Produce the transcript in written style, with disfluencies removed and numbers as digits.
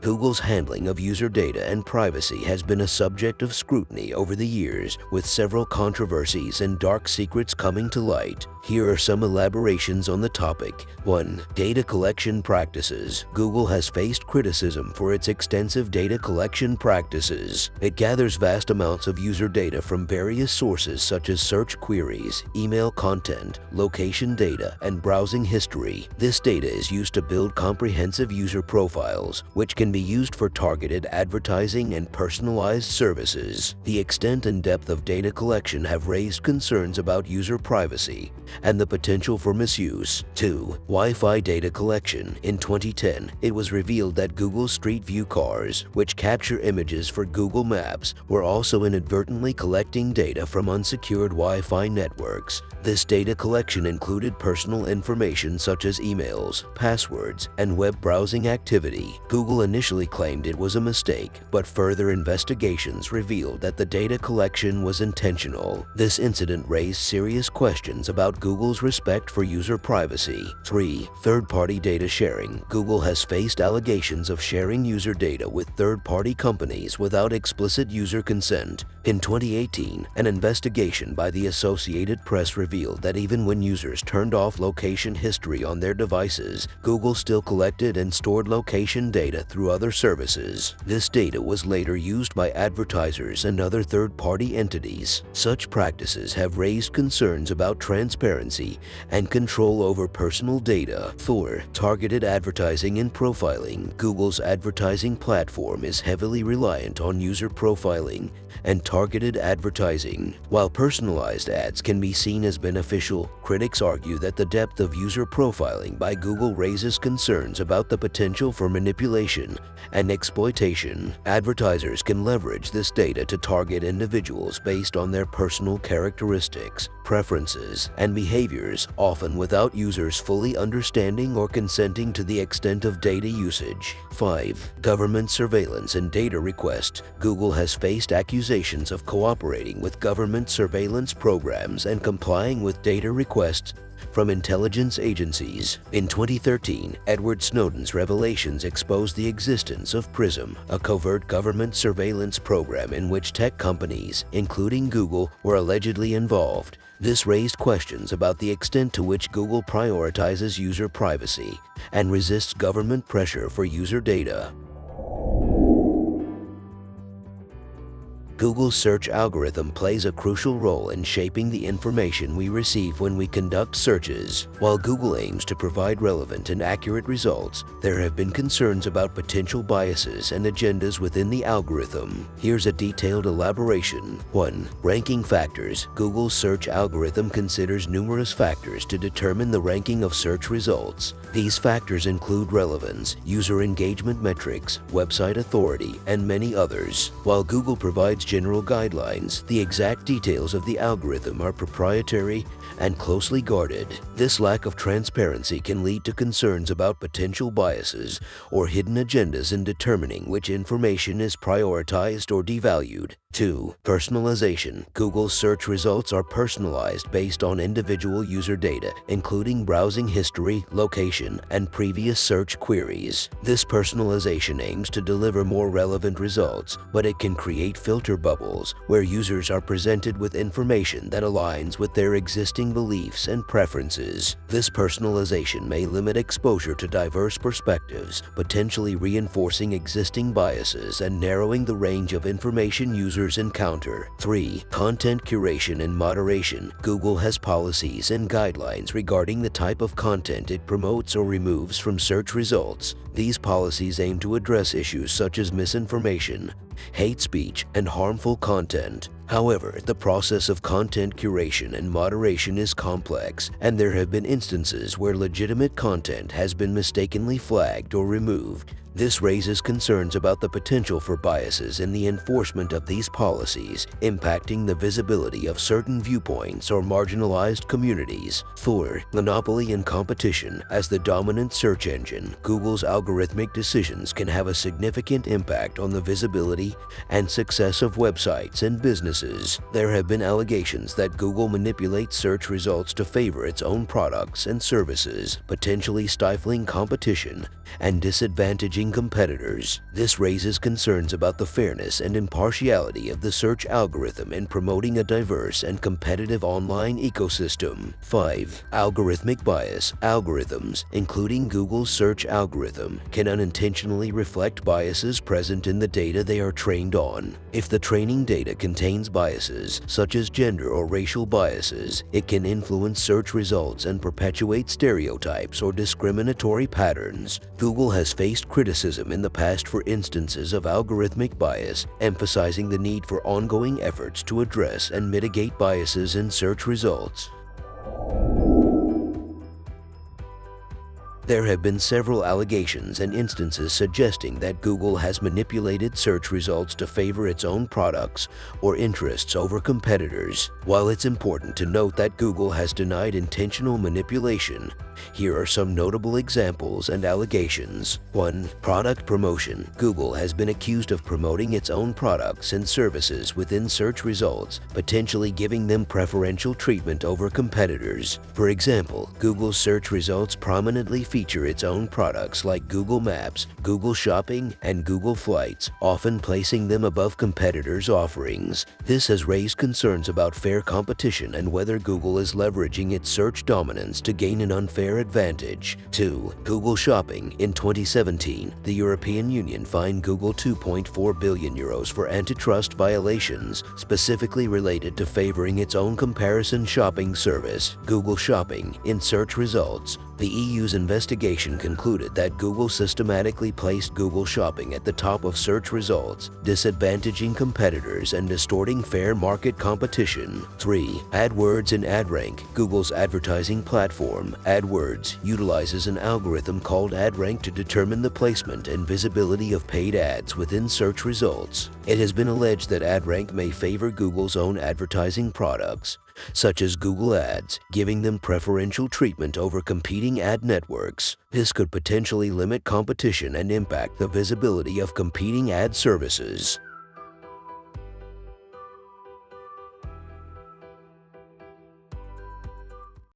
Google's handling of user data and privacy has been a subject of scrutiny over the years, with several controversies and dark secrets coming to light. Here are some elaborations on the topic. 1. Data collection practices. Google has faced criticism for its extensive data collection practices. It gathers vast amounts of user data from various sources such as search queries, email content, location data, and browsing history. This data is used to build comprehensive user profiles, which can be used for targeted advertising and personalized services. The extent and depth of data collection have raised concerns about user privacy and the potential for misuse. 2. Wi-Fi data collection. In 2010, it was revealed that Google's Street View cars, which capture images for Google Maps, were also inadvertently collecting data from unsecured Wi-Fi networks. This data collection included personal information such as emails, passwords, and web browsing activity. Google initially claimed it was a mistake, but further investigations revealed that the data collection was intentional. This incident raised serious questions about Google's respect for user privacy. 3. Third-party data sharing. Google has faced allegations of sharing user data with third-party companies without explicit user consent. In 2018, an investigation by the Associated Press revealed that even when users turned off location history on their devices, Google still collected and stored location data through other services. This data was later used by advertisers and other third-party entities. Such practices have raised concerns about transparency and control over personal data. 4. Targeted advertising and profiling. Google's advertising platform is heavily reliant on user profiling and targeted advertising. While personalized ads can be seen as beneficial, critics argue that the depth of user profiling by Google raises concerns about the potential for manipulation and exploitation. Advertisers can leverage this data to target individuals based on their personal characteristics, preferences, and behaviors, often without users fully understanding or consenting to the extent of data usage. 5. Government surveillance and data requests. Google has faced accusations of cooperating with government surveillance programs and complying with data requests from intelligence agencies. In 2013, Edward Snowden's revelations exposed the existence of PRISM, a covert government surveillance program in which tech companies, including Google, were allegedly involved. This raised questions about the extent to which Google prioritizes user privacy and resists government pressure for user data. Google's search algorithm plays a crucial role in shaping the information we receive when we conduct searches. While Google aims to provide relevant and accurate results, there have been concerns about potential biases and agendas within the algorithm. Here's a detailed elaboration. 1. Ranking factors. Google's search algorithm considers numerous factors to determine the ranking of search results. These factors include relevance, user engagement metrics, website authority, and many others. While Google provides general guidelines, the exact details of the algorithm are proprietary and closely guarded. This lack of transparency can lead to concerns about potential biases or hidden agendas in determining which information is prioritized or devalued. 2. Personalization. Google's search results are personalized based on individual user data, including browsing history, location, and previous search queries. This personalization aims to deliver more relevant results, but it can create filter bubbles where users are presented with information that aligns with their existing beliefs and preferences. This personalization may limit exposure to diverse perspectives, potentially reinforcing existing biases and narrowing the range of information users encounter. 3. Content curation and moderation. Google has policies and guidelines regarding the type of content it promotes or removes from search results. These policies aim to address issues such as misinformation, hate speech, and harmful content. However, the process of content curation and moderation is complex, and there have been instances where legitimate content has been mistakenly flagged or removed. This raises concerns about the potential for biases in the enforcement of these policies, impacting the visibility of certain viewpoints or marginalized communities. 4. Monopoly and competition. As the dominant search engine, Google's algorithmic decisions can have a significant impact on the visibility and success of websites and businesses. There have been allegations that Google manipulates search results to favor its own products and services, potentially stifling competition and disadvantaging disadvantaging competitors. This raises concerns about the fairness and impartiality of the search algorithm in promoting a diverse and competitive online ecosystem. 5. Algorithmic bias. Algorithms, including Google's search algorithm, can unintentionally reflect biases present in the data they are trained on. If the training data contains biases, such as gender or racial biases, it can influence search results and perpetuate stereotypes or discriminatory patterns. Google has faced criticism in the past for instances of algorithmic bias, emphasizing the need for ongoing efforts to address and mitigate biases in search results. There have been several allegations and instances suggesting that Google has manipulated search results to favor its own products or interests over competitors. While it's important to note that Google has denied intentional manipulation, here are some notable examples and allegations. 1. Product promotion. Google has been accused of promoting its own products and services within search results, potentially giving them preferential treatment over competitors. For example, Google's search results prominently feature its own products like Google Maps, Google Shopping, and Google Flights, often placing them above competitors' offerings. This has raised concerns about fair competition and whether Google is leveraging its search dominance to gain an unfair advantage. 2. Google Shopping. In 2017, the European Union fined Google €2.4 billion for antitrust violations, specifically related to favoring its own comparison shopping service, Google Shopping, in search results. The EU's investigation concluded that Google systematically placed Google Shopping at the top of search results, disadvantaging competitors and distorting fair market competition. 3. AdWords and AdRank. Google's advertising platform, AdWords, utilizes an algorithm called AdRank to determine the placement and visibility of paid ads within search results. It has been alleged that AdRank may favor Google's own advertising products, such as Google Ads, giving them preferential treatment over competing ad networks. This could potentially limit competition and impact the visibility of competing ad services.